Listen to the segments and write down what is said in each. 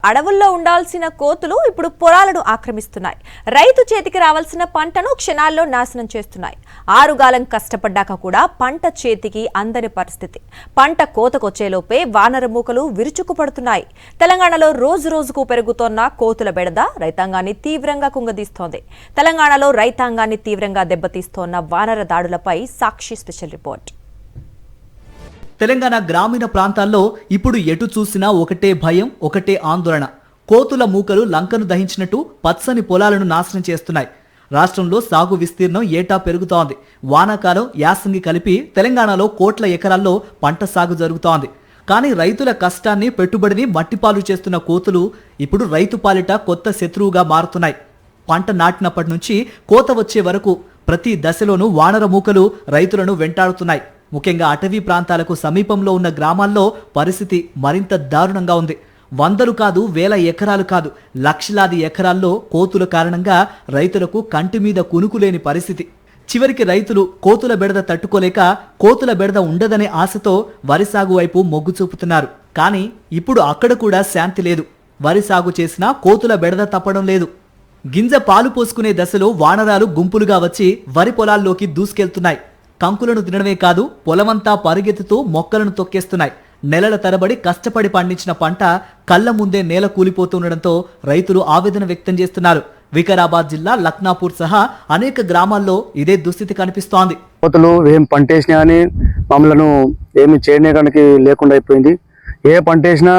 అడవుల్లో ఉండాల్సిన కోతులు ఇప్పుడు పొలాలను ఆక్రమిస్తున్నాయి. రైతు చేతికి రావాల్సిన పంటను క్షణాల్లో నాశనం చేస్తున్నాయి. ఆరుగాలం కష్టపడ్డాక కూడా పంట చేతికి అందని పరిస్థితి. పంట కోతకొచ్చేలోపే వానర మూకలు విరుచుకుపడుతున్నాయి. తెలంగాణలో రోజు రోజుకు పెరుగుతోన్న కోతుల బెడద రైతాంగాన్ని తీవ్రంగా కుంగదీస్తోంది. తెలంగాణలో రైతాంగాన్ని తీవ్రంగా దెబ్బతీస్తోన్న వానర దాడులపై సాక్షి స్పెషల్ రిపోర్ట్. తెలంగాణ గ్రామీణ ప్రాంతాల్లో ఇప్పుడు ఎటు చూసినా ఒకటే భయం, ఒకటే ఆందోళన. కోతుల మూకలు లంకను దహించినట్టు పచ్చని పొలాలను నాశనం చేస్తున్నాయి. రాష్ట్రంలో సాగు విస్తీర్ణం ఏటా పెరుగుతోంది. వానాకాలం, యాసంగి కలిపి తెలంగాణలో కోట్ల ఎకరాల్లో పంట సాగు జరుగుతోంది. కానీ రైతుల కష్టాన్ని, పెట్టుబడిని మట్టిపాలు చేస్తున్న కోతులు ఇప్పుడు రైతు పాలిట కొత్త శత్రువుగా మారుతున్నాయి. పంట నాటినప్పటి నుంచి కోత వచ్చే వరకు ప్రతి దశలోనూ వానర మూకలు రైతులను వెంటాడుతున్నాయి. ముఖ్యంగా అటవీ ప్రాంతాలకు సమీపంలో ఉన్న గ్రామాల్లో పరిస్థితి మరింత దారుణంగా ఉంది. వందలు కాదు, వేల ఎకరాలు కాదు, లక్షలాది ఎకరాల్లో కోతుల కారణంగా రైతులకు కంటి మీద కునుకులేని పరిస్థితి. చివరికి రైతులు కోతుల బెడద తట్టుకోలేక కోతుల బెడద ఉండదనే ఆశతో వరి సాగు వైపు మొగ్గు చూపుతున్నారు. కానీ ఇప్పుడు అక్కడ కూడా శాంతి లేదు. వరి సాగు చేసినా కోతుల బెడద తప్పడం లేదు. గింజ పాలు పోసుకునే దశలో వానరాలు గుంపులుగా వచ్చి వరి పొలాల్లోకి దూసుకెళ్తున్నాయి. కంకులను తినడమే కాదు, పొలమంతా పరుగెత్తుతూ మొక్కలను తొక్కేస్తున్నాయి. నెలల తరబడి కష్టపడి పండించిన పంట కళ్ల ముందే నేల కూలిపోతుండటంతో రైతులు ఆవేదన వ్యక్తం చేస్తున్నారు. వికారాబాద్ జిల్లా లక్నాపూర్ సహా అనేక గ్రామాల్లో ఇదే దుస్థితి కనిపిస్తోంది. కోతులు ఏం పంట వేసినా కానీ మమ్మల్ని ఏమి చేయడానికి లేకుండా అయిపోయింది. ఏ పంట వేసినా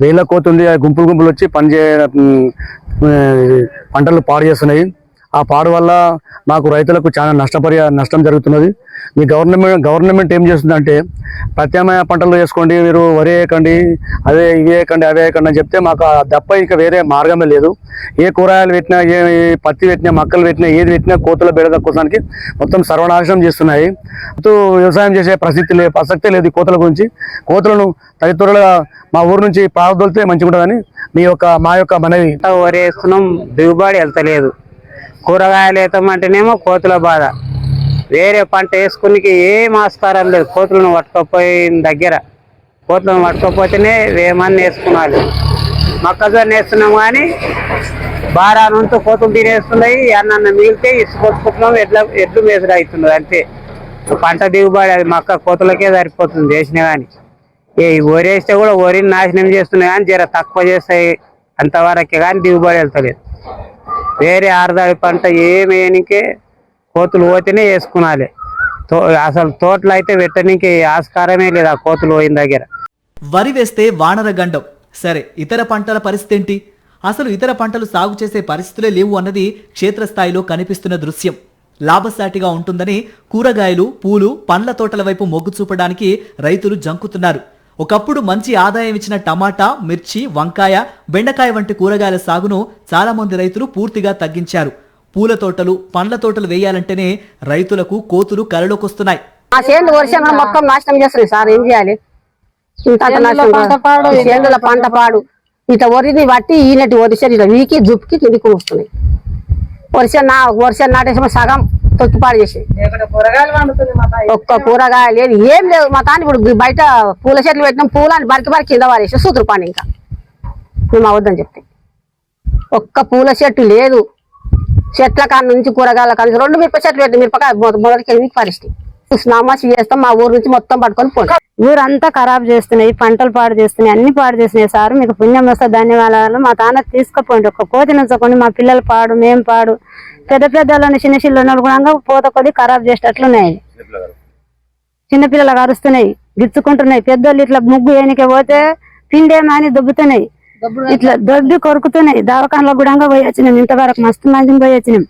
వేల కోతుంది, గుంపులు గుంపులు వచ్చి పంటలు పాడు చేస్తున్నాయి. ఆ పాడు వల్ల మాకు రైతులకు చాలా నష్టం జరుగుతున్నది. మీ గవర్నమెంట్ ఏం చేస్తుందంటే ప్రత్యామ్నాయ పంటలు వేసుకోండి, మీరు వరి వేయకండి, అదే ఇవి వేయకండి, అవే వేయకండి అని చెప్తే మాకు తప్ప ఇంకా వేరే మార్గమే లేదు. ఏ కూరగాయలు పెట్టినా, ఏ పత్తి పెట్టినా, మక్కలు పెట్టినా, ఏది పెట్టినా కోతుల బెడద కోసానికి మొత్తం సర్వనాశనం చేస్తున్నాయి. వ్యవసాయం చేసే ప్రసక్తే లేదు. కోతుల గురించి కోతులను తదితరులుగా మా ఊరు నుంచి పారదోలితే మంచిగా ఉంటుందని మా యొక్క మనవి. వరి వేస్తున్నాం, దిగుబడి వెళ్తలేదు. కూరగాయలు వేస్తామంటేనేమో కోతుల బాధ. వేరే పంట వేసుకునికి ఏం ఆస్కారం లేదు. కోతులను పట్టుకపోయిన దగ్గర కోతులను పట్టుకపోతేనే వేమని వేసుకున్నాను. మొక్కజొన్న వేస్తున్నాం కానీ బారానంతా కోతులు తినేస్తున్నాయి. అన్న మిగిలితే ఇసుకొచ్చుకుంటున్నాం, ఎడ్లు మేసుడు అవుతున్నది. అంతే పంట దిగుబడి అది మొక్క కోతులకే సరిపోతుంది వేసినా కానీ. వరి వేస్తే కూడా వరిని నాశనం చేస్తున్నాయి కానీ జర తక్కువ చేస్తాయి అంతవరకే, కానీ దిగుబడి వెళ్తలేదు. వేరే ఆరుదాడి పంట ఏమేనికే కోతులు పోతేనే వేసుకున్నాలి. అసలు తోటలు అయితే పెట్టడానికి ఆస్కారమే లేదు ఆ కోతులు పోయిన దగ్గర. వరి వేస్తే వానర గండం సరే, ఇతర పంటల పరిస్థితి ఏంటి? అసలు ఇతర పంటలు సాగు చేసే పరిస్థితులే లేవు అన్నది క్షేత్రస్థాయిలో కనిపిస్తున్న దృశ్యం. లాభసాటిగా ఉంటుందని కూరగాయలు, పూలు, పండ్ల తోటల వైపు మొగ్గు చూపడానికి రైతులు జంకుతున్నారు. ఒకప్పుడు మంచి ఆదాయం ఇచ్చిన టమాటా, మిర్చి, వంకాయ, బెండకాయ వంటి కూరగాయల సాగును చాలా మంది రైతులు పూర్తిగా తగ్గించారు. పూల తోటలు, పండ్ల తోటలు వేయాలంటేనే రైతులకు కోతులు కలలోకొస్తున్నాయి. మొత్తం నాశనం చేస్తున్నాయి సార్, ఏం చేయాలి? పంట పాడు ఇట్లా వరిని బట్టి ఈనటి వరిసెలు ఇట్లా వీకి జుప్కి కిందికి వస్తున్నాయి. వర్షం నాటేసి సగం తొక్కిపాడు చేసి ఒక్క కూరగాయ లేదు, ఏం లేదు. మా తాను ఇప్పుడు బయట పూల చెట్లు పెట్టినాం, పూలని బరికి కింద వారేసి సూతురు పాని ఇంకా మేము అవద్దని చెప్తే ఒక్క పూల చెట్టు లేదు. చెట్ల కాడ నుంచి కూరగాయల కాడ నుంచి 2 మిరప చెట్లు పెట్టి మిరపకాయ మొదటికి పరిస్థితి నామాసి చేస్తాం. మా ఊరు నుంచి మొత్తం పట్టుకొని పోయి ఊరంతా ఖరాబ్ చేస్తున్నాయి, పంటలు పాడు చేస్తున్నాయి, అన్ని పాడు చేస్తున్నాయి. సార్ మీకు పుణ్యం వస్తే ధన్యవాదాలు. మా తాన తీసుకుపోయింది ఒక్క కోతి నుంచుకొని మా పిల్లలు పాడు, మేము పాడు, పెద్దలను చిన్న చిన్నలు కూడా పోత కొద్ది ఖరాబ్ చేసేటట్లున్నాయి. చిన్నపిల్లలు అరుస్తున్నాయి, గిచ్చుకుంటున్నాయి. పెద్దోళ్ళు ఇట్లా ముగ్గు ఏనికే పోతే పిండేమని దొబ్బుతున్నాయి, ఇట్లా దొబ్బి కొరుకుతున్నాయి. దవాఖానలో కూడా పోయి వచ్చినాం, ఇంతవరకు మస్తు మందిని పోయి వచ్చినాం.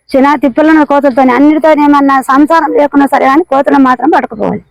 చిన్న తిప్పలను కోతులతో అన్నిటితో ఏమన్నా సంసారం లేకున్నా సరే కానీ కోతులను మాత్రం పట్టుకుపోవాలి.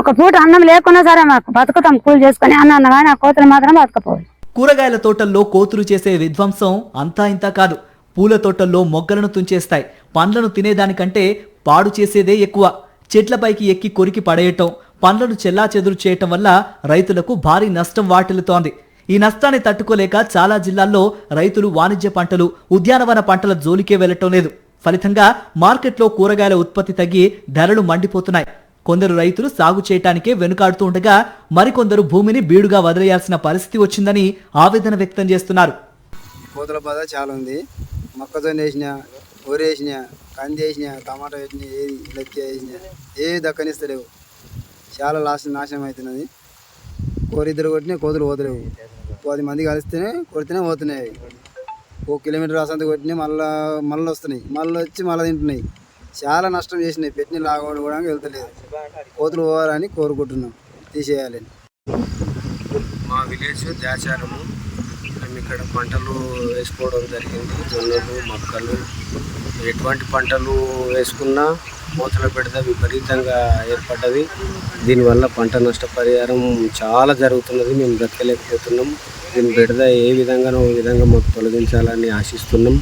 ఒక పూట అన్నం లేకున్నా సరే మాకు బతుకుతాం, కూలి చేసుకుని అన్న కానీ ఆ కోతులు మాత్రం బతకపోవాలి. కూరగాయల తోటల్లో కోతులు చేసే విధ్వంసం అంతా ఇంతా కాదు. పూల తోటల్లో మొగ్గలను తుంచేస్తాయి. పండ్లను తినేదానికంటే పాడు చేసేదే ఎక్కువ. చెట్లపైకి ఎక్కి కొరికి పడేయటం, పండ్లను చెల్లాచెదురు చేయటం వల్ల రైతులకు భారీ నష్టం వాటిల్లుతోంది. ఈ నష్టాన్ని తట్టుకోలేక చాలా జిల్లాల్లో రైతులు వాణిజ్య పంటలు, ఉద్యానవన పంటల జోలికే వెళ్లటం లేదు. ఫలితంగా మార్కెట్లో కూరగాయల ఉత్పత్తి తగ్గి ధరలు మండిపోతున్నాయి. కొందరు రైతులు సాగు చేయటానికే వెనుకాడుతూ ఉండగా మరికొందరు భూమిని బీడుగా వదిలేయాల్సిన పరిస్థితి వచ్చిందని ఆవేదన వ్యక్తం చేస్తున్నారు. కోతుల బాధ చాలా ఉంది. మొక్కజొన్న వేసిన, వరి వేసిన, కంది వేసిన, టమాటా వేసిన, ఏది లెక్క వేసిన ఏది దక్కనిస్తలేవు. చాలా నాశనం అవుతున్నది. కోరిద్దరు కొట్టినా కోతులు పోతలేవు. 10 మంది కలిస్తేనే కొడితేనే పోతున్నాయి. 1 కిలోమీటర్ రాసంత కొట్టినా మళ్ళీ వస్తున్నాయి. మళ్ళీ వచ్చి మళ్ళీ తింటున్నాయి. చాలా నష్టం చేసినాయి. పెట్టిన లాగోడు కూడా వెళ్తలేదు. కోతులు పోవాలని కోరుకుంటున్నాం, తీసేయాలని. మా విలేజ్ దాచారము. మేము ఇక్కడ పంటలు వేసుకోవడం జరిగింది. జొన్నలు, మొక్కలు, ఎటువంటి పంటలు వేసుకున్నా మూతల బెడద విపరీతంగా ఏర్పడ్డది. దీనివల్ల పంట నష్టపరిహారం చాలా జరుగుతున్నది. మేము బ్రతకలేకపోతున్నాం. దీని బెడద ఏ విధంగానో ఈ విధంగా మాకు తొలగించాలని ఆశిస్తున్నాం.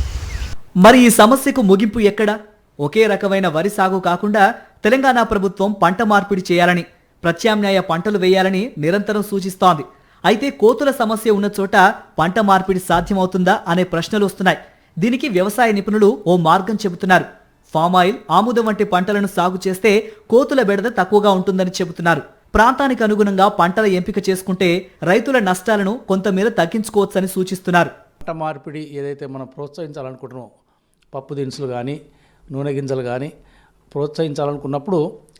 మరి ఈ సమస్యకు ముగింపు ఎక్కడ? ఒకే రకమైన వరి సాగు కాకుండా తెలంగాణ ప్రభుత్వం పంట మార్పిడి చేయాలని, ప్రత్యామ్నాయ పంటలు వేయాలని నిరంతరం సూచిస్తోంది. అయితే కోతుల సమస్య ఉన్న చోట పంట మార్పిడి సాధ్యమవుతుందా అనే ప్రశ్నలు వస్తున్నాయి. దీనికి వ్యవసాయ నిపుణులు ఓ మార్గం చెబుతున్నారు. ఫామ్ ఆయిల్, ఆముదం వంటి పంటలను సాగు చేస్తే కోతుల బెడద తక్కువగా ఉంటుందని చెబుతున్నారు. ప్రాంతానికి అనుగుణంగా పంటల ఎంపిక చేసుకుంటే రైతుల నష్టాలను కొంతమేర తగ్గించుకోవచ్చని సూచిస్తున్నారు. పంట మార్పిడి ఏదైతే మనం ప్రోత్సహించాలనుకుంటున్నామో, పప్పు దినుసులు కానీ నూనె గింజలు కానీ ప్రోత్సహించాలనుకున్నప్పుడు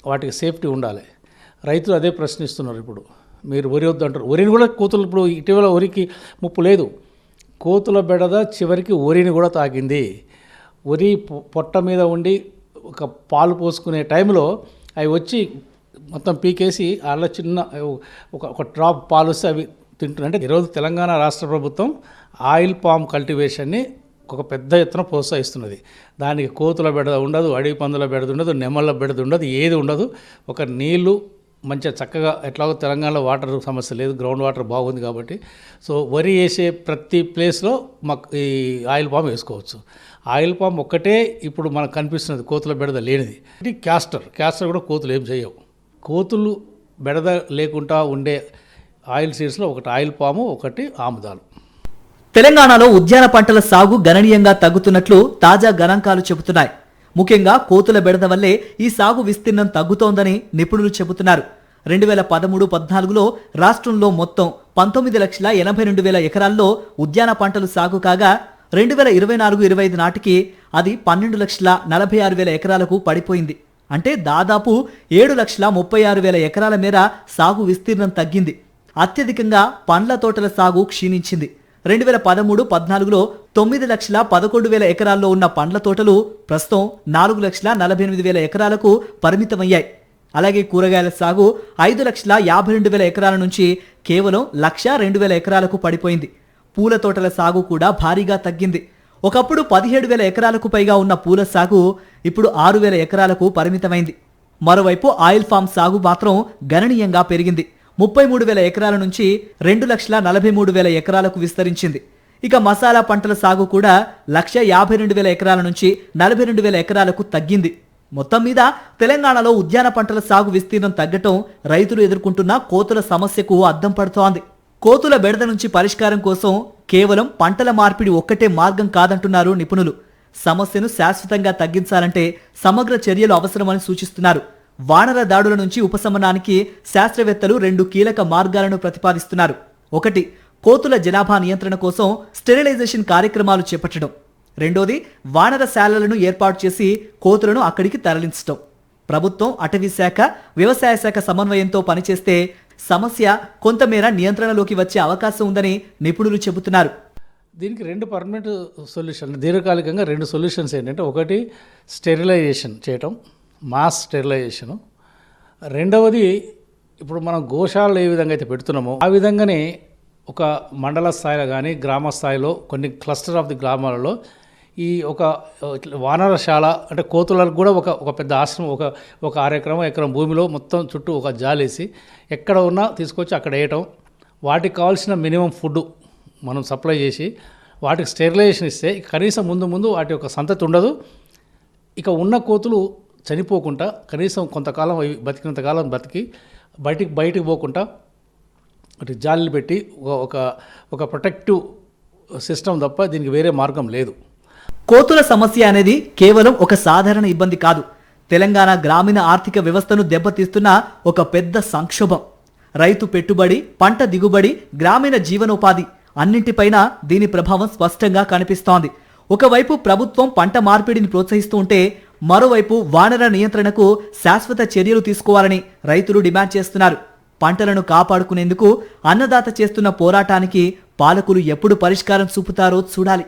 వాటికి సేఫ్టీ ఉండాలి. రైతులు అదే ప్రశ్నిస్తున్నారు. ఇప్పుడు మీరు వరి వద్దు అంటారు. వరిని కూడా కోతులు, ఇప్పుడు ఇటీవల వరికి ముప్పు లేదు, కోతుల బెడద చివరికి వరిని కూడా తాకింది. వరి పొట్ట మీద ఉండి ఒక పాలు పోసుకునే టైంలో అవి వచ్చి మొత్తం పీకేసి అలా చిన్న ఒక డ్రాప్ పాలు వస్తే అవి తింటున్నాయి. అంటే ఈరోజు తెలంగాణ రాష్ట్ర ప్రభుత్వం ఆయిల్ పామ్ కల్టివేషన్ని ఒక పెద్ద ఎత్తున ప్రోత్సహిస్తున్నది. దానికి కోతుల బెడద ఉండదు, అడవి పందుల బెడద ఉండదు, నెమళ్ళ బెడద ఉండదు, ఏది ఉండదు. ఒక నీళ్లు మంచిగా చక్కగా, ఎట్లాగో తెలంగాణలో వాటర్ సమస్య లేదు, గ్రౌండ్ వాటర్ బాగుంది కాబట్టి. సో వరి వేసే ప్రతి ప్లేస్లో మాకు ఈ ఆయిల్ పామ్ వేసుకోవచ్చు. ఆయిల్ పామ్ ఒక్కటే ఇప్పుడు మనకు కనిపిస్తున్నది కోతుల బెడద లేనిది. ఇది క్యాస్టర్ కూడా కోతులు ఏం చేయవు. కోతులు బెడద లేకుండా ఉండే ఆయిల్ సీడ్స్లో ఒకటి ఆయిల్ పాము, ఒకటి ఆముదాలు. తెలంగాణలో ఉద్యాన పంటల సాగు గణనీయంగా తగ్గుతున్నట్లు తాజా గణాంకాలు చెబుతున్నాయి. ముఖ్యంగా కోతుల బెడద వల్లే ఈ సాగు విస్తీర్ణం తగ్గుతోందని నిపుణులు చెబుతున్నారు. 2013-14లో రాష్ట్రంలో మొత్తం 19,82,000 ఎకరాల్లో ఉద్యాన పంటలు సాగు కాగా 2024-25 నాటికి అది 12,46,000 ఎకరాలకు పడిపోయింది. అంటే దాదాపు 7,36,000 ఎకరాల మేర సాగు విస్తీర్ణం తగ్గింది. అత్యధికంగా పండ్ల తోటల సాగు క్షీణించింది. 2013-14లో 9,11,000 ఎకరాల్లో ఉన్న పండ్ల తోటలు ప్రస్తుతం 4,48,000 ఎకరాలకు పరిమితమయ్యాయి. అలాగే కూరగాయల సాగు 5,52,000 ఎకరాల నుంచి కేవలం 1,02,000 ఎకరాలకు పడిపోయింది. పూల తోటల సాగు కూడా భారీగా తగ్గింది. ఒకప్పుడు 17,000 ఎకరాలకు పైగా ఉన్న పూల సాగు ఇప్పుడు 6,000 ఎకరాలకు పరిమితమైంది. మరోవైపు ఆయిల్ ఫామ్ సాగు మాత్రం గణనీయంగా పెరిగింది. 33,000 ఎకరాల నుంచి 2,43,000 ఎకరాలకు విస్తరించింది. ఇక మసాలా పంటల సాగు కూడా 1,52,000 ఎకరాల నుంచి 42,000 ఎకరాలకు తగ్గింది. మొత్తం మీద తెలంగాణలో ఉద్యాన పంటల సాగు విస్తీర్ణం తగ్గటం రైతులు ఎదుర్కొంటున్న కోతుల సమస్యకు అద్దం పడుతోంది. కోతుల బెడద నుంచి పరిష్కారం కోసం కేవలం పంటల మార్పిడి ఒక్కటే మార్గం కాదంటున్నారు నిపుణులు. సమస్యను శాశ్వతంగా తగ్గించాలంటే సమగ్ర చర్యలు అవసరమని సూచిస్తున్నారు. వానర దాడుల నుంచి ఉపశమనానికి శాస్త్రవేత్తలు 2 కీలక మార్గాలను ప్రతిపాదిస్తున్నారు. ఒకటి, కోతుల జనాభా నియంత్రణ కోసం స్టెరిలైజేషన్ కార్యక్రమాలు చేపట్టడం. రెండోది, వానరశాలలను ఏర్పాటు చేసి కోతులను అక్కడికి తరలించడం. ప్రభుత్వం, అటవీ శాఖ, వ్యవసాయ శాఖ సమన్వయంతో పనిచేస్తే సమస్య కొంతమేర నియంత్రణలోకి వచ్చే అవకాశం ఉందని నిపుణులు చెబుతున్నారు. దీనికి 2 పర్మనెంట్ సొల్యూషన్, దీర్ఘకాలికంగా 2 సొల్యూషన్స్ ఏంటంటే, ఒకటి స్టెరిలైజేషన్ చేయటం, మాస్ స్టెరిలైజేషను. రెండవది, ఇప్పుడు మనం గోశాలలు ఏ విధంగా అయితే పెడుతున్నామో ఆ విధంగానే ఒక మండల స్థాయిలో కానీ గ్రామ స్థాయిలో కొన్ని క్లస్టర్ ఆఫ్ ది గ్రామాలలో ఈ ఒక వానరశాల, అంటే కోతులకు కూడా ఒక పెద్ద ఆశ్రమం, ఒక 6 ఎకరం భూమిలో మొత్తం చుట్టూ ఒక జాలేసి ఎక్కడ ఉన్నా తీసుకొచ్చి అక్కడ వేయటం. వాటికి కావాల్సిన మినిమం ఫుడ్ మనం సప్లై చేసి వాటికి స్టెరిలైజేషన్ ఇస్తే కనీసం ముందు వాటి యొక్క సంతతి ఉండదు. ఇక ఉన్న కోతులు చనిపోకుండా కనీసం కొంతకాలం బతికినంతకాలం బతికి బయటికి పోకుండా అటు జాలీలు పెట్టి ఒక ప్రొటెక్టివ్ సిస్టమ్ తప్ప దీనికి వేరే మార్గం లేదు. కోతుల సమస్య అనేది కేవలం ఒక సాధారణ ఇబ్బంది కాదు. తెలంగాణ గ్రామీణ ఆర్థిక వ్యవస్థను దెబ్బతీస్తున్న ఒక పెద్ద సంక్షోభం. రైతు పెట్టుబడి, పంట దిగుబడి, గ్రామీణ జీవనోపాధి అన్నింటిపైన దీని ప్రభావం స్పష్టంగా కనిపిస్తోంది. ఒకవైపు ప్రభుత్వం పంట మార్పిడిని ప్రోత్సహిస్తూ ఉంటే మరోవైపు వానర నియంత్రణకు శాశ్వత చర్యలు తీసుకోవాలని రైతులు డిమాండ్ చేస్తున్నారు. పంటలను కాపాడుకునేందుకు అన్నదాత చేస్తున్న పోరాటానికి పాలకులు ఎప్పుడు పరిష్కారం చూపుతారో చూడాలి.